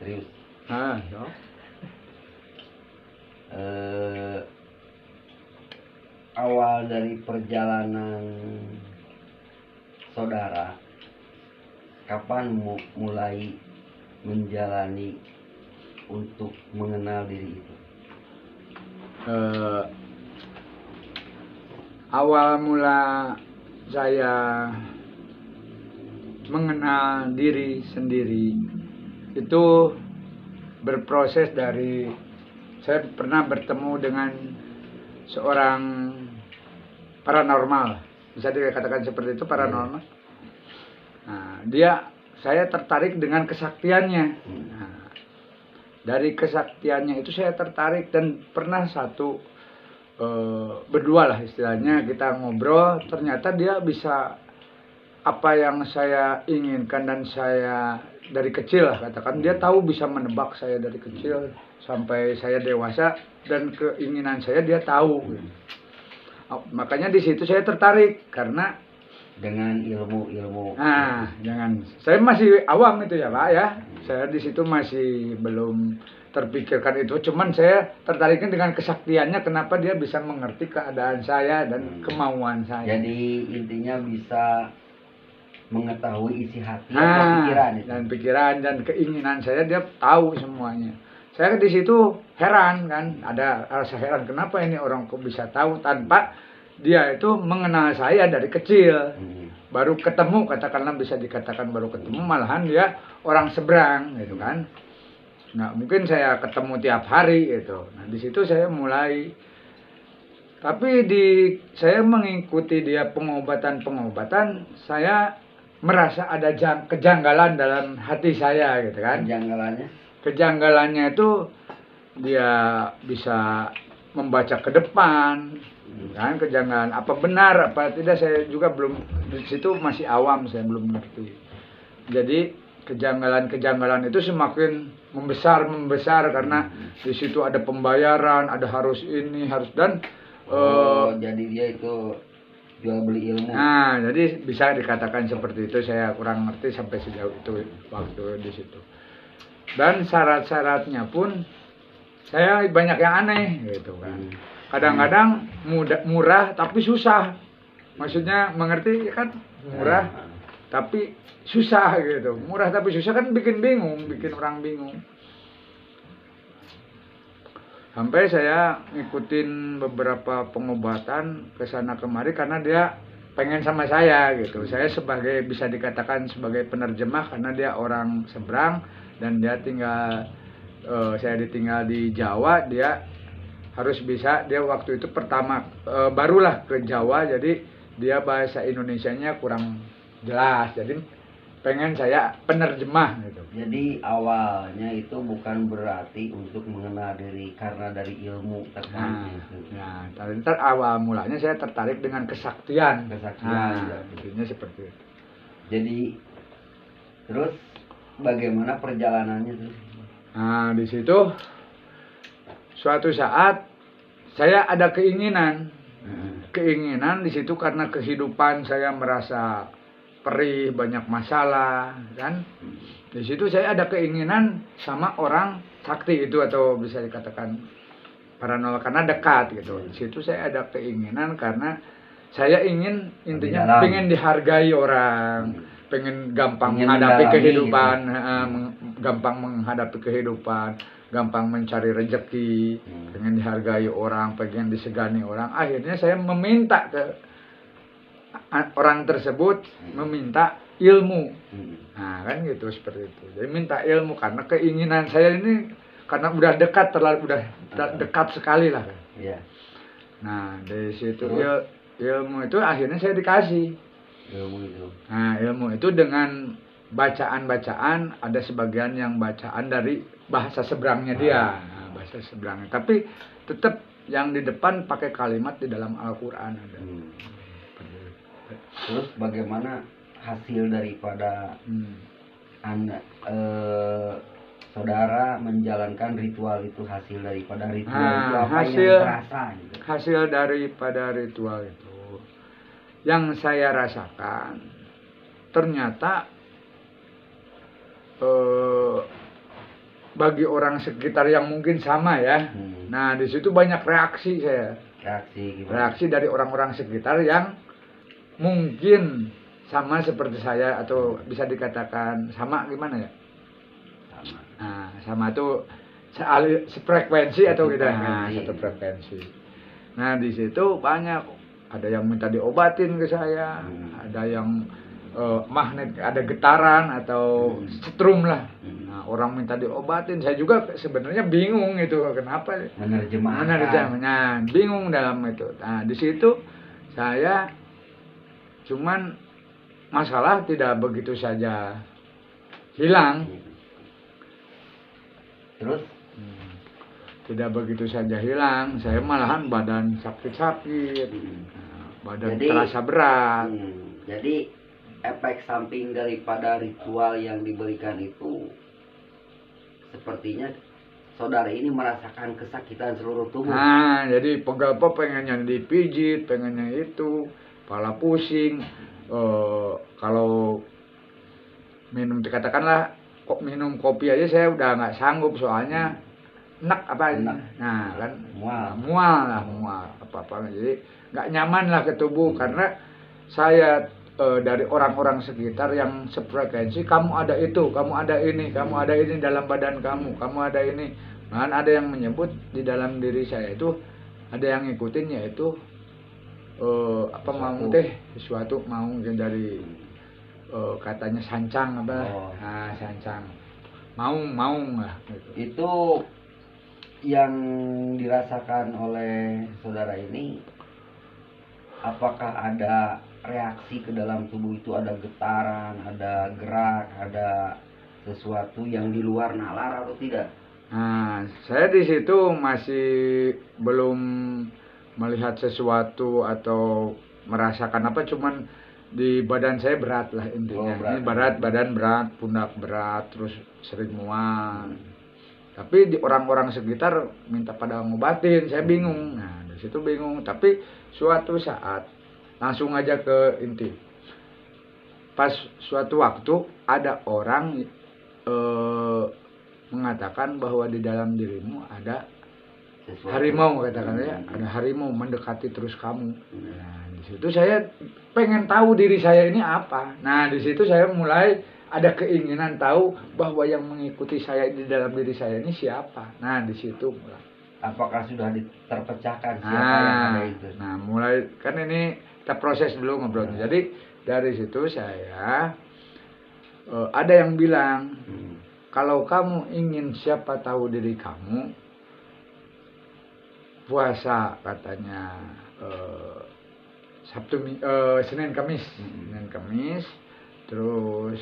Serius. So. Awal dari perjalanan saudara, kapan mulai menjalani untuk mengenal diri itu? Awal mula saya mengenal diri sendiri itu berproses dari saya pernah bertemu dengan seorang paranormal, bisa dikatakan seperti itu, paranormal. Nah, saya tertarik dengan kesaktiannya. Nah, dari kesaktiannya itu saya tertarik dan pernah berdua lah istilahnya, kita ngobrol, ternyata dia bisa apa yang saya inginkan dan saya dari kecil lah katakan, dia tahu bisa menebak saya dari kecil sampai saya dewasa, dan keinginan saya dia tahu. Makanya di situ saya tertarik karena dengan ilmu. Saya masih awam itu ya Pak ya. Saya di situ masih belum terpikirkan itu, cuman saya tertariknya dengan kesaktiannya, kenapa dia bisa mengerti keadaan saya dan kemauan saya. Jadi intinya bisa mengetahui isi hati dan pikiran itu. Dan pikiran dan keinginan saya dia tahu semuanya. Saya di situ heran kan, ada rasa heran kenapa ini orang kok bisa tahu tanpa dia itu mengenal saya dari kecil. Baru ketemu, katakanlah bisa dikatakan baru ketemu, malahan dia orang seberang gitu kan. Nah, mungkin saya ketemu tiap hari gitu. Nah, di situ saya mulai, tapi saya mengikuti dia pengobatan, saya merasa ada kejanggalan dalam hati saya gitu kan. Kejanggalannya itu dia bisa membaca ke depan kan, kejanggalan apa benar apa tidak saya juga belum, di situ masih awam, saya belum ngerti. Jadi kejanggalan itu semakin membesar karena di situ ada pembayaran, ada harus ini harus dan jadi dia itu jual beli ilmu. Nah, jadi bisa dikatakan seperti itu. Saya kurang ngerti sampai sejauh itu waktu di situ. Dan syarat-syaratnya pun saya banyak yang aneh gitu kan. Kadang-kadang murah tapi susah. Maksudnya mengerti kan, murah tapi susah gitu. Murah tapi susah kan bikin orang bingung. Sampai saya ngikutin beberapa pengobatan ke sana kemari karena dia pengen sama saya gitu. Saya bisa dikatakan sebagai penerjemah karena dia orang seberang dan dia saya ditinggal di Jawa, dia harus bisa, dia waktu itu pertama barulah ke Jawa, jadi dia bahasa Indonesianya kurang jelas, jadi pengen saya penerjemah gitu. Jadi awalnya itu bukan berarti untuk mengenal diri karena dari ilmu terkait itu. Nah, ntar awal mulanya saya tertarik dengan kesaktian. Intinya seperti itu. Jadi terus bagaimana perjalanannya tuh? Nah, di situ suatu saat saya ada keinginan di situ karena kehidupan saya merasa perih, banyak masalah kan. Di situ saya ada keinginan sama orang sakti itu, atau bisa dikatakan paranormal karena dekat gitu. Di situ saya ada keinginan karena saya ingin, intinya pengen dihargai orang, pengen gampang menghadapi kehidupan, gampang menghadapi kehidupan, gampang mencari rezeki, pengen dihargai orang, pengen disegani orang. Akhirnya saya meminta ke orang tersebut, meminta ilmu. Nah kan gitu, seperti itu. Jadi minta ilmu karena keinginan saya ini, karena udah dekat, dekat sekali lah. Nah dari situ ilmu itu akhirnya saya dikasih ilmu itu. Nah ilmu itu dengan bacaan-bacaan, ada sebagian yang bacaan dari bahasa seberangnya dia, bahasa seberangnya, tapi tetap yang di depan pakai kalimat di dalam Al-Quran ada. Terus bagaimana hasil daripada saudara menjalankan ritual itu, hasil daripada ritual itu apa yang terasa gitu? Hasil daripada ritual itu yang saya rasakan, ternyata bagi orang sekitar yang mungkin sama ya. Nah, di situ banyak reaksi saya. Reaksi gimana? Reaksi dari orang-orang sekitar yang mungkin sama seperti saya atau bisa dikatakan sama gimana ya? Sama. Nah, sama tuh sefrekuensi atau gitu. Nah, Frekuensi. satu frekuensi. Nah, di situ banyak, ada yang minta diobatin ke saya, ada yang magnet, ada getaran atau setrum lah. Nah, orang minta diobatin, saya juga sebenarnya bingung itu kenapa menerjemahnya, bingung dalam itu. Nah, di situ saya cuman masalah tidak begitu saja hilang. Terus? Tidak begitu saja hilang, saya malahan badan sakit-sakit, badan terasa berat. Jadi efek samping daripada ritual yang diberikan itu sepertinya saudara ini merasakan kesakitan seluruh tubuh. Nah, jadi pegel-pegel pengennya dipijit, pengennya itu, kepala pusing. Kalau minum, katakanlah kok minum kopi aja saya udah nggak sanggup, soalnya enak apa ini. Nah kan mual apa-apa, jadi nggak nyaman lah ke tubuh. Karena saya dari orang-orang sekitar yang sefrekuensi, kamu ada itu, kamu ada ini, kamu ada ini dalam badan kamu ada ini. Bahkan ada yang menyebut di dalam diri saya itu ada yang ngikutin, yaitu sesuatu mau dari katanya sancang apa. Nah, sancang mau lah gitu. Itu yang dirasakan oleh saudara ini, apakah ada reaksi ke dalam tubuh itu, ada getaran, ada gerak, ada sesuatu yang di luar nalar atau tidak? Nah, saya di situ masih belum melihat sesuatu atau merasakan apa, cuman di badan saya berat lah intinya. Ini badan berat, pundak berat, terus sering mual. Tapi di orang-orang sekitar minta pada ngobatin, saya bingung. Nah, di situ bingung. Tapi suatu saat langsung aja ke inti. Pas suatu waktu ada orang mengatakan bahwa di dalam dirimu ada harimau, katakannya ada harimau mendekati terus kamu. Nah, di situ saya pengen tahu diri saya ini apa. Nah, di situ saya mulai ada keinginan tahu bahwa yang mengikuti saya di dalam diri saya ini siapa. Nah, di situ mulai. Apakah sudah terpecahkan siapa yang ada itu? Nah, mulai kan ini kita proses dulu ngobrolnya. Jadi dari situ saya ada yang bilang, kalau kamu ingin siapa tahu diri kamu, puasa katanya Senin Kamis, terus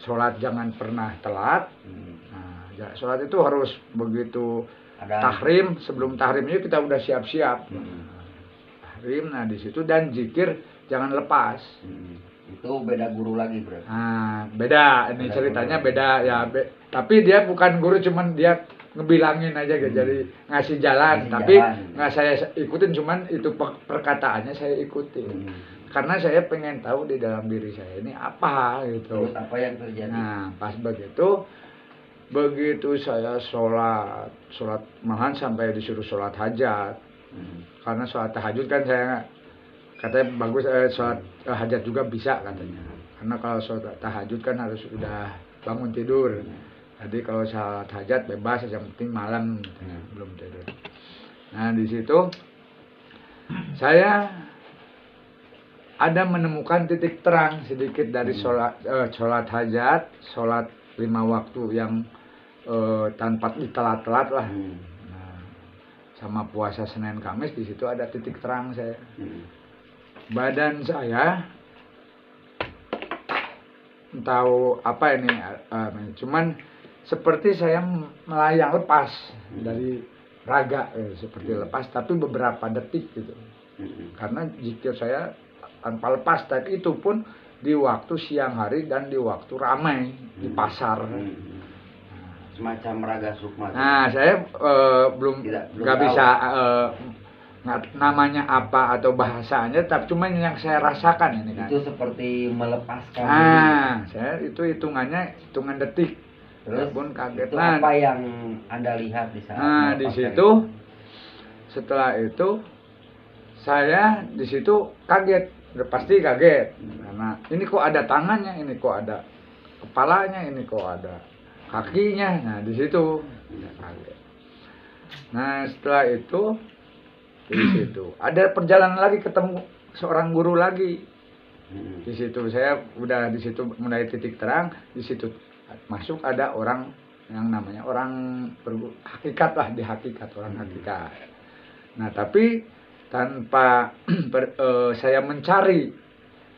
sholat jangan pernah telat. Nah, sholat itu harus begitu tahrim, sebelum tahrimnya kita udah siap-siap. Tahrim, nah di situ, dan zikir jangan lepas. Itu beda guru lagi, bro. Nah, beda ini ceritanya beda ya. Tapi dia bukan guru, cuman dia ngebilangin aja gitu, jadi ngasih jalan. Tapi nggak saya ikutin, cuman itu perkataannya saya ikutin. Karena saya pengen tahu di dalam diri saya ini apa gitu. Terus apa yang terjadi? Nah, pas begitu saya sholat malahan sampai disuruh sholat hajat. Karena sholat tahajud kan saya katanya bagus, sholat hajat juga bisa katanya. Karena kalau sholat tahajud kan harus udah bangun tidur. Jadi kalau sholat hajat bebas, yang penting malam belum tidur. Nah, di situ saya ada menemukan titik terang sedikit dari sholat hajat, sholat 5 waktu yang tanpa ditelat-telat lah. Nah, sama puasa Senin Kamis, di situ ada titik terang saya. Badan saya tahu apa ini, cuman seperti saya melayang lepas dari raga, seperti lepas, tapi beberapa detik gitu. Karena zikir saya tanpa lepas, tapi itu pun di waktu siang hari dan di waktu ramai di pasar. Semacam raga sukma. Nah, saya belum nggak bisa namanya apa atau bahasanya, tapi cuma yang saya rasakan ini kan. Itu seperti melepaskan. Nah, saya itu hitungan detik. Terus pun kaget. itu apa yang Anda lihat di saat Nah, di melepas situ setelah itu saya di situ kaget, udah pasti kaget. Karena ini kok ada tangannya, ini kok ada kepalanya, ini kok ada kakinya. Nah, di situ kaget. Nah, setelah itu di situ ada perjalanan lagi, ketemu seorang guru lagi. Di situ saya udah di situ mulai titik terang, di situ masuk ada orang yang namanya orang hakikat lah, di hakikat orang hakikat. Nah, tapi tanpa saya mencari,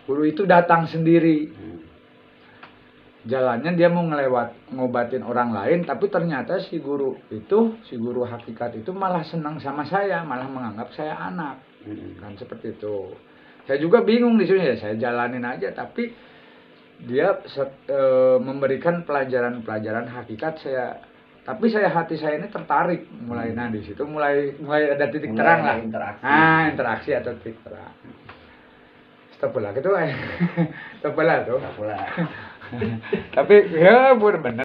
guru itu datang sendiri. Jalannya dia mau ngobatin orang lain, tapi ternyata si guru hakikat itu malah senang sama saya, malah menganggap saya anak. Kan seperti itu. Saya juga bingung di sini, ya saya jalanin aja, tapi dia memberikan pelajaran hakikat saya. Tapi hati saya ini tertarik mulai. Nah, di situ mulai ada titik terang lah. Interaksi. Interaksi atau titik terang. Stop lah gitu. Stop lah tuh. Stop lah. Tapi ya benar.